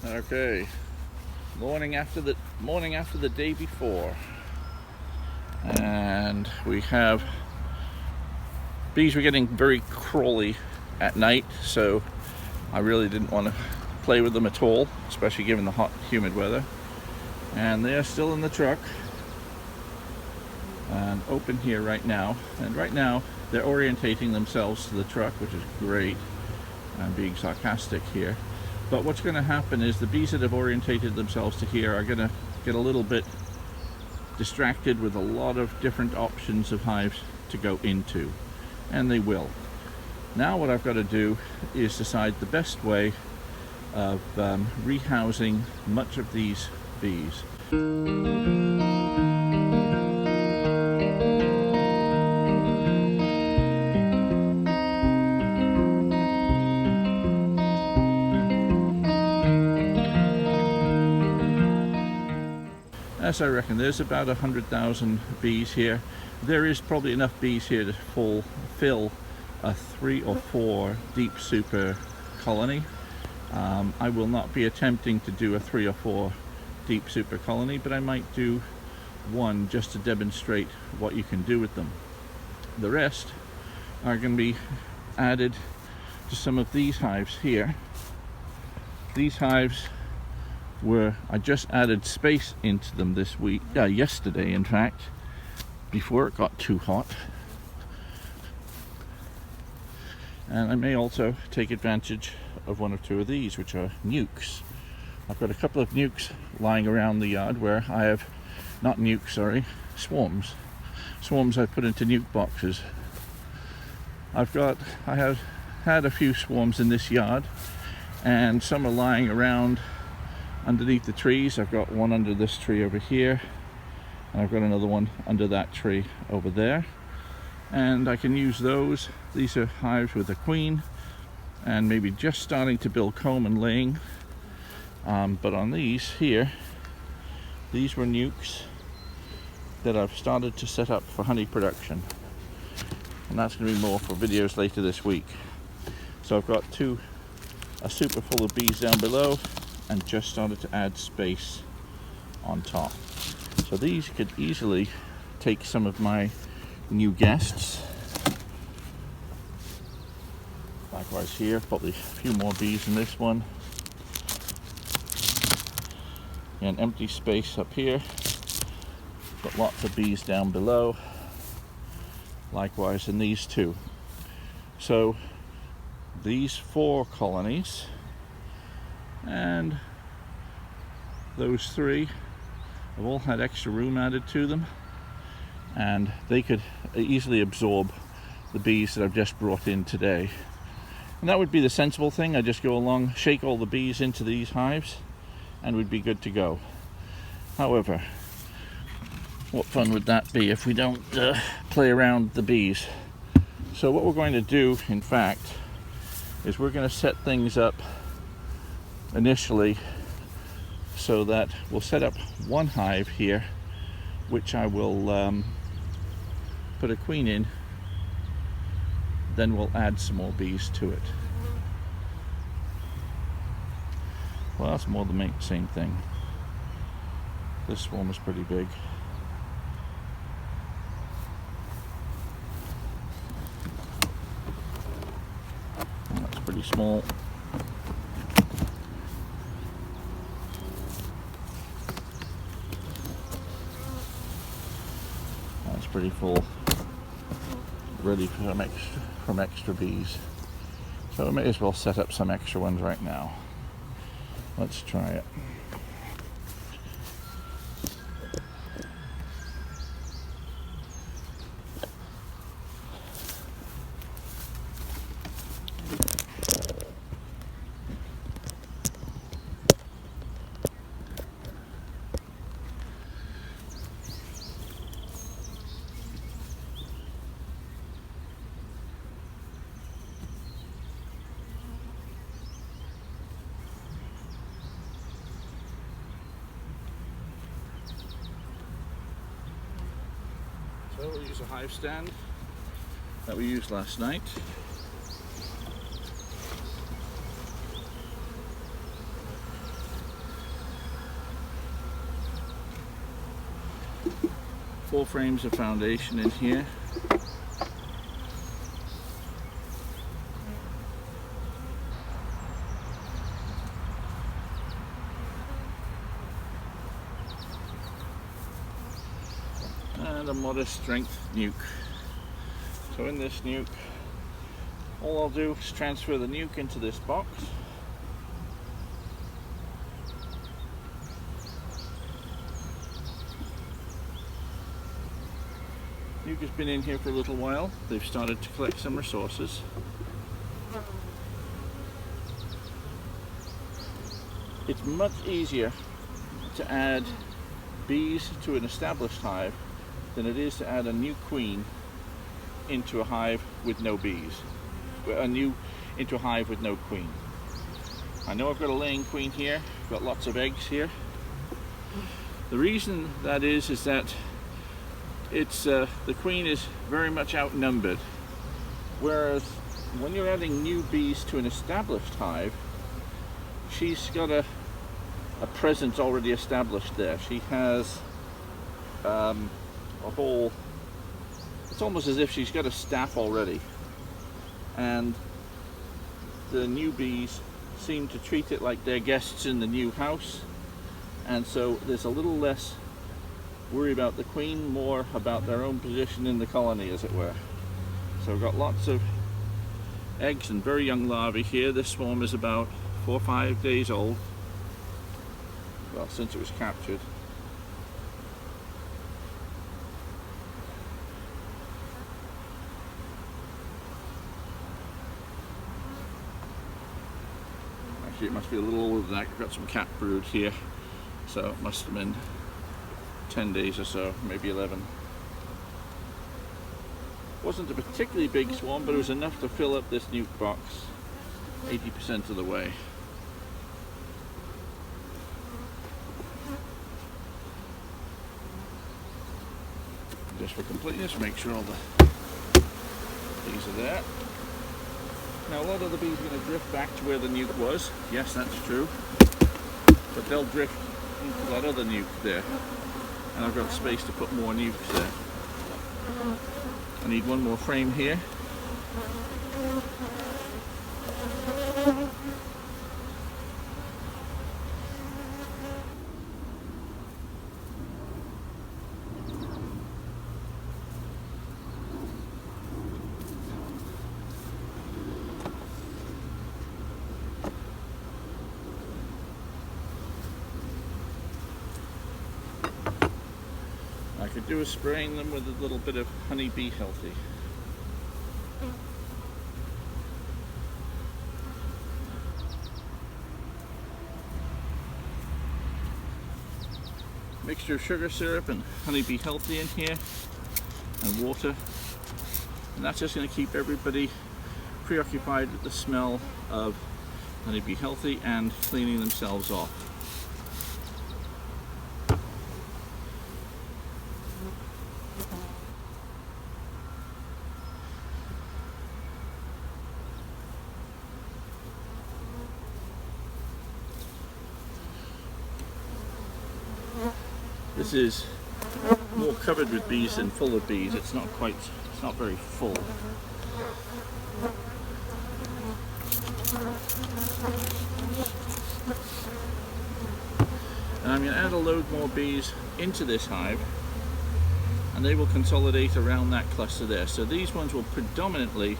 Okay, morning after the day before, and we have bees were getting very crawly at night, so I really didn't want to play with them at all, especially given the hot, humid weather. And they're still in the truck and open here right now. And right now they're orientating themselves to the truck, which is great. I'm being sarcastic here. But what's going to happen is the bees that have orientated themselves to here are going to get a little bit distracted with a lot of different options of hives to go into, and they will. Now what I've got to do is decide the best way of rehousing much of these bees. As I reckon, there's about 100,000 bees here. There is probably enough bees here to fill a 3 or 4 deep super colony. I will not be attempting to do a 3 or 4 deep super colony, but I might do one just to demonstrate what you can do with them. The rest are going to be added to some of these hives here. These hives I just added space into them this week, yesterday in fact, before it got too hot. And I may also take advantage of 1 or 2 of these, which are nukes. I've got a couple of nukes lying around the yard where I have, not nukes, sorry, swarms. Swarms I've put into nuke boxes. I have had a few swarms in this yard, and some are lying around underneath the trees. I've got one under this tree over here, and I've got another one under that tree over there, and I can use those. These are hives with a queen and maybe just starting to build comb and laying, but on these here, these were nukes that I've started to set up for honey production, and that's going to be more for videos later this week. So I've got a super full of bees down below and just started to add space on top. So these could easily take some of my new guests. Likewise here, probably a few more bees in this one. And empty space up here. Got lots of bees down below. Likewise in these 2. So these 4 colonies and those 3 have all had extra room added to them, and they could easily absorb the bees that I've just brought in today. And that would be the sensible thing. I just go along, shake all the bees into these hives, and we'd be good to go. However, what fun would that be if we don't play around with the bees? So what we're going to do, in fact, is we're going to set things up initially so that we'll set up one hive here, which I will put a queen in, then we'll add some more bees to it. Well, that's more the same thing. This swarm is pretty big. That's pretty small. That's pretty full. Ready for some extra bees. So we may as well set up some extra ones right now. Let's try it. So we'll use a hive stand that we used last night. 4 frames of foundation in here. And a modest strength nuke. So in this nuke, all I'll do is transfer the nuke into this box. Nuke has been in here for a little while. They've started to collect some resources. It's much easier to add bees to an established hive than it is to add a new queen into a hive with no bees. Into a hive with no queen. I know I've got a laying queen here, got lots of eggs here. The reason that is that it's the queen is very much outnumbered, whereas when you're adding new bees to an established hive, she's got a presence already established there. She has a whole, it's almost as if she's got a staff already, and the new bees seem to treat it like they're guests in the new house, and so there's a little less worry about the queen, more about their own position in the colony, as it were. So we've got lots of eggs and very young larvae here. This swarm is about 4 or 5 days old, well, since it was captured. Actually, it must be a little older than that. I've got some cat brood here, so it must have been 10 days or so, maybe 11. Wasn't a particularly big swarm, but it was enough to fill up this nuke box 80% of the way. Just for completeness, make sure all the bees are there. Now a lot of the bees are going to drift back to where the nuke was. Yes, that's true. But they'll drift into that other nuke there. And I've got space to put more nukes there. I need one more frame here. I could do is spraying them with a little bit of Honey Bee Healthy. Mixture of sugar syrup and Honey Bee Healthy in here, and water, and that's just going to keep everybody preoccupied with the smell of Honey Bee Healthy and cleaning themselves off. This is more covered with bees than full of bees. It's not very full. And I'm going to add a load more bees into this hive, and they will consolidate around that cluster there. So these ones will predominantly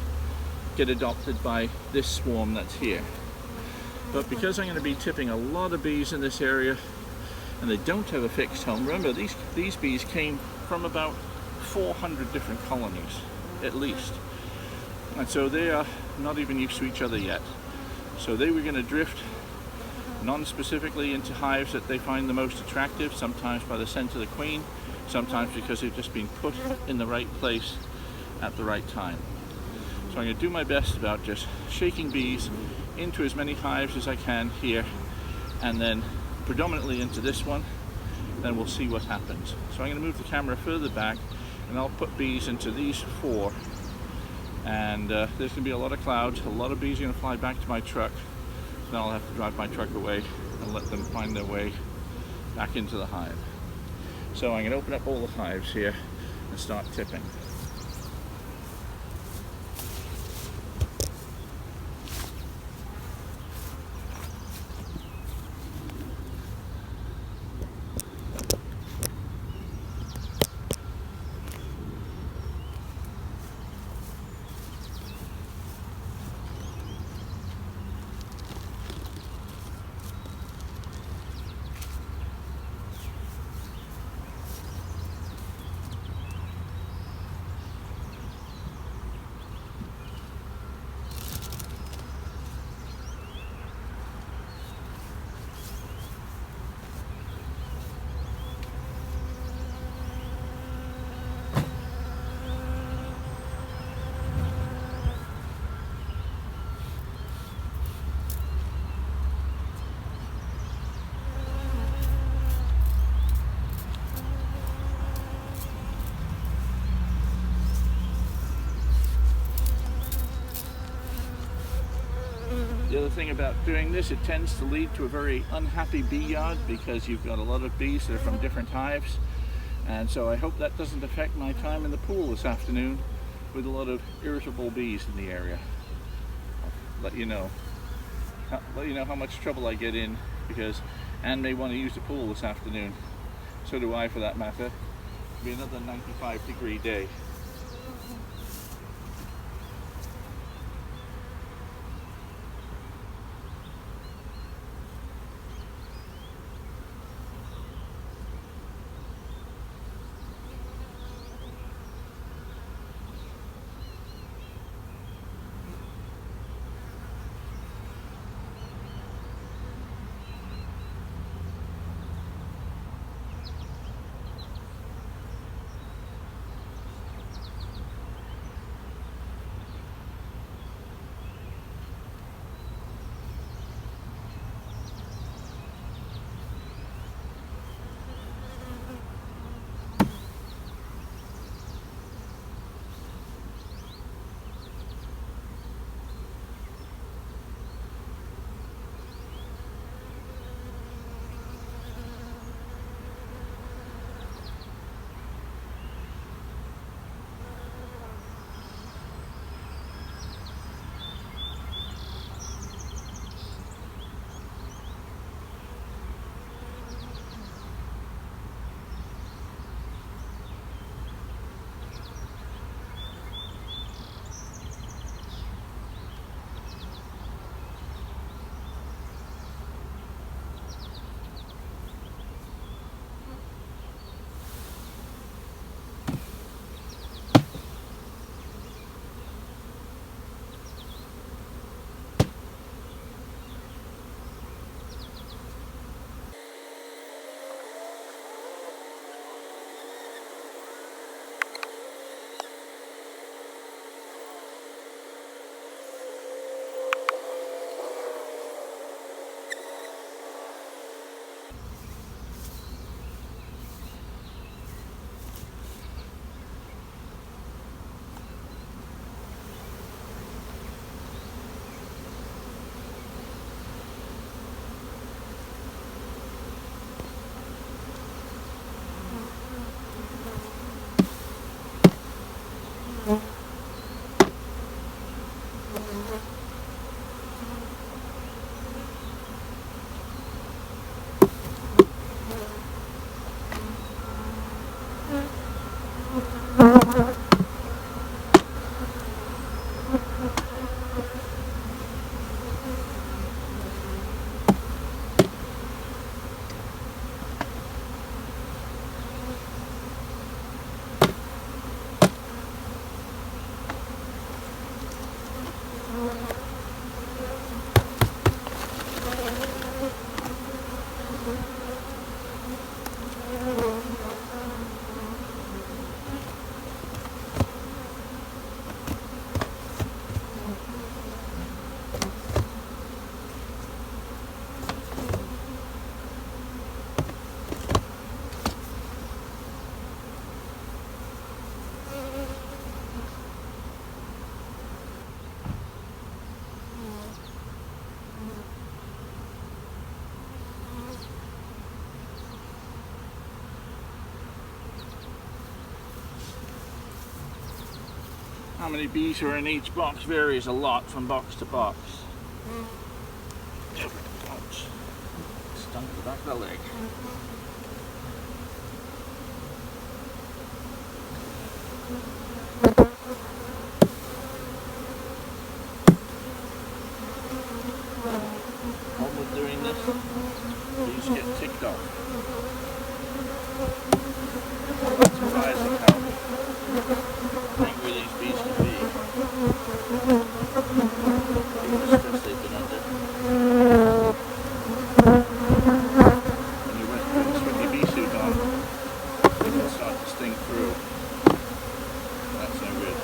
get adopted by this swarm that's here. But because I'm going to be tipping a lot of bees in this area, and they don't have a fixed home. Remember, these bees came from about 400 different colonies, at least. And so they are not even used to each other yet. So they were going to drift non-specifically into hives that they find the most attractive, sometimes by the scent of the queen, sometimes because they've just been put in the right place at the right time. So I'm going to do my best about just shaking bees into as many hives as I can here, and then predominantly into this one, then we'll see what happens. So I'm going to move the camera further back, and I'll put bees into these 4, and there's going to be a lot of clouds. A lot of bees are going to fly back to my truck, then I'll have to drive my truck away and let them find their way back into the hive. So I'm going to open up all the hives here and start tipping. The other thing about doing this, it tends to lead to a very unhappy bee yard because you've got a lot of bees that are from different hives, and so I hope that doesn't affect my time in the pool this afternoon with a lot of irritable bees in the area. I'll let you know how much trouble I get in, because Anne may want to use the pool this afternoon. So do I, for that matter. It'll be another 95-degree day. How many bees are in each box varies a lot from box to box. Ouch. Stung at the back of the leg. Problem with doing this, bees get ticked off. It's surprising how angry these bees can be. The stress they've been under. When you put a swiftly bee suit on, they can start to sting through. That's no good.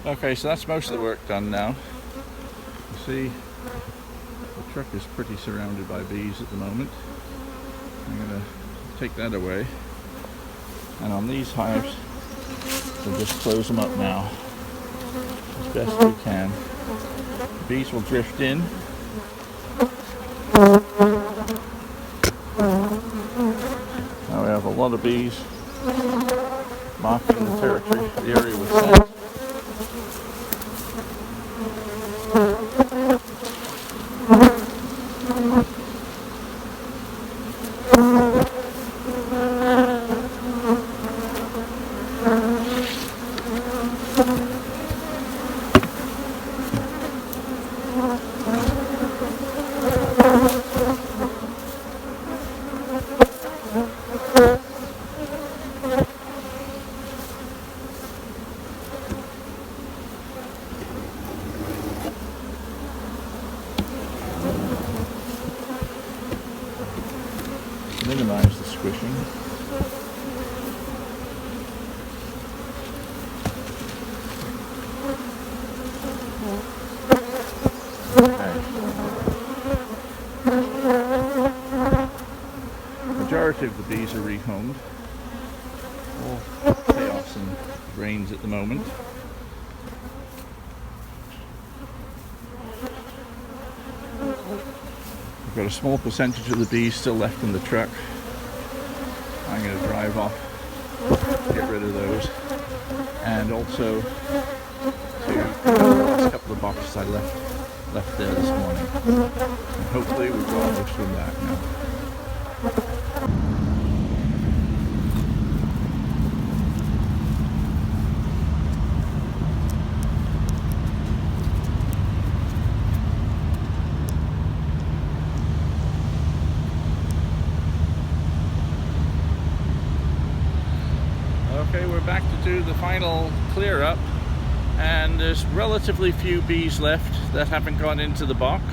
Okay, so that's most of the work done now. You see, the truck is pretty surrounded by bees at the moment. I'm going to take that away. And on these hives, we'll just close them up now as best we can. The bees will drift in. Now we have a lot of bees marking the territory, the area we're sent. Minimize the squishing. Okay. majority of the bees are rehomed. All chaos and rains at the moment. We've got a small percentage of the bees still left in the truck. I'm going to drive off, get rid of those, and also to the last couple of boxes I left there this morning. And hopefully we've got most of them back now. Okay, we're back to do the final clear up, and there's relatively few bees left that haven't gone into the box.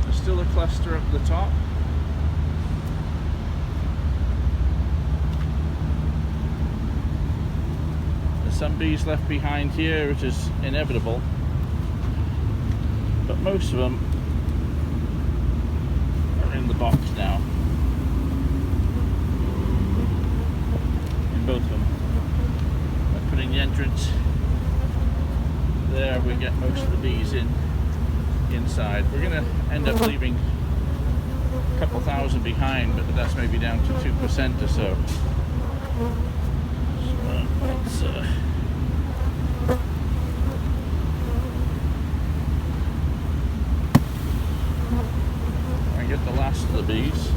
There's still a cluster up the top. There's some bees left behind here, which is inevitable, but most of them are in the box now. Both of them. By putting the entrance there, we get most of the bees inside. We're going to end up leaving a couple thousand behind, but that's maybe down to 2% or so. So I get the last of the bees.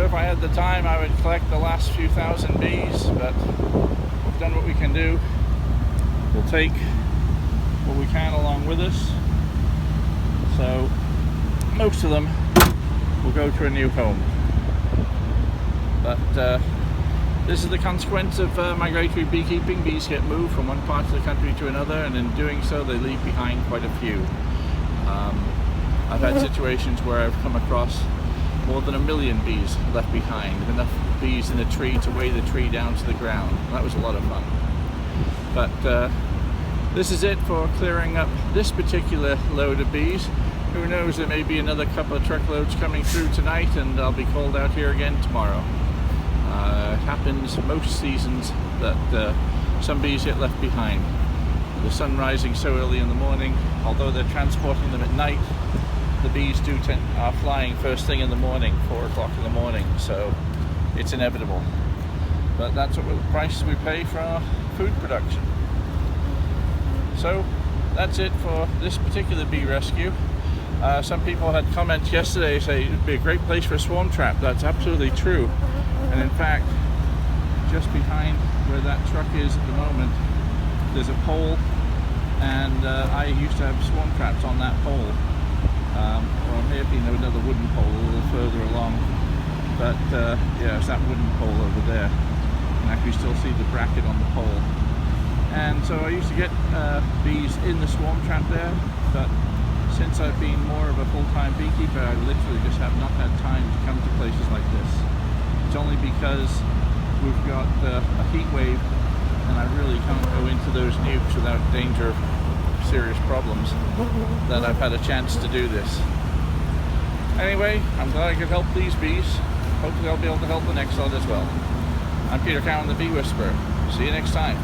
If I had the time, I would collect the last few thousand bees, but we've done what we can do. We'll take what we can along with us. So most of them will go to a new home. But this is the consequence of migratory beekeeping. Bees get moved from one part of the country to another, and in doing so they leave behind quite a few. I've had situations where I've come across more than 1 million bees left behind, enough bees in a tree to weigh the tree down to the ground. That was a lot of fun. But this is it for clearing up this particular load of bees. Who knows, there may be another couple of truckloads coming through tonight, and I'll be called out here again tomorrow. It happens most seasons that some bees get left behind. The sun rising so early in the morning, although they're transporting them at night, the bees are flying first thing in the morning, 4 o'clock in the morning, so it's inevitable. But that's what the price we pay for our food production. So that's it for this particular bee rescue. Some people had comments yesterday saying it would be a great place for a swarm trap. That's absolutely true. And in fact, just behind where that truck is at the moment, there's a pole, and I used to have swarm traps on that pole. Or it may have been another wooden pole a little further along. But yeah, it's that wooden pole over there. You can actually still see the bracket on the pole. And so I used to get bees in the swarm trap there, but since I've been more of a full-time beekeeper, I literally just have not had time to come to places like this. It's only because we've got a heat wave, and I really can't go into those nukes without danger of serious problems, that I've had a chance to do this. Anyway, I'm glad I could help these bees. Hopefully I'll be able to help the next lot as well. I'm Peter Cowan, the Bee Whisperer. See you next time.